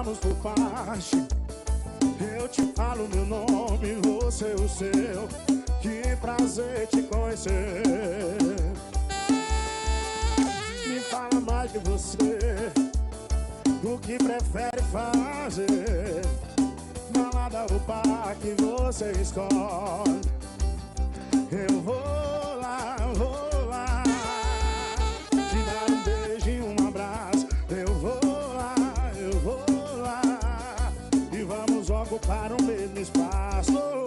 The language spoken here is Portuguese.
vamos por parte. Eu te falo meu nome, você o seu. Que prazer te conhecer. Me fala mais de você, o que prefere fazer. Balada ou parque você escolhe. Eu vou lá, te dar um beijo e um abraço. Eu vou lá, e vamos ocupar o mesmo espaço.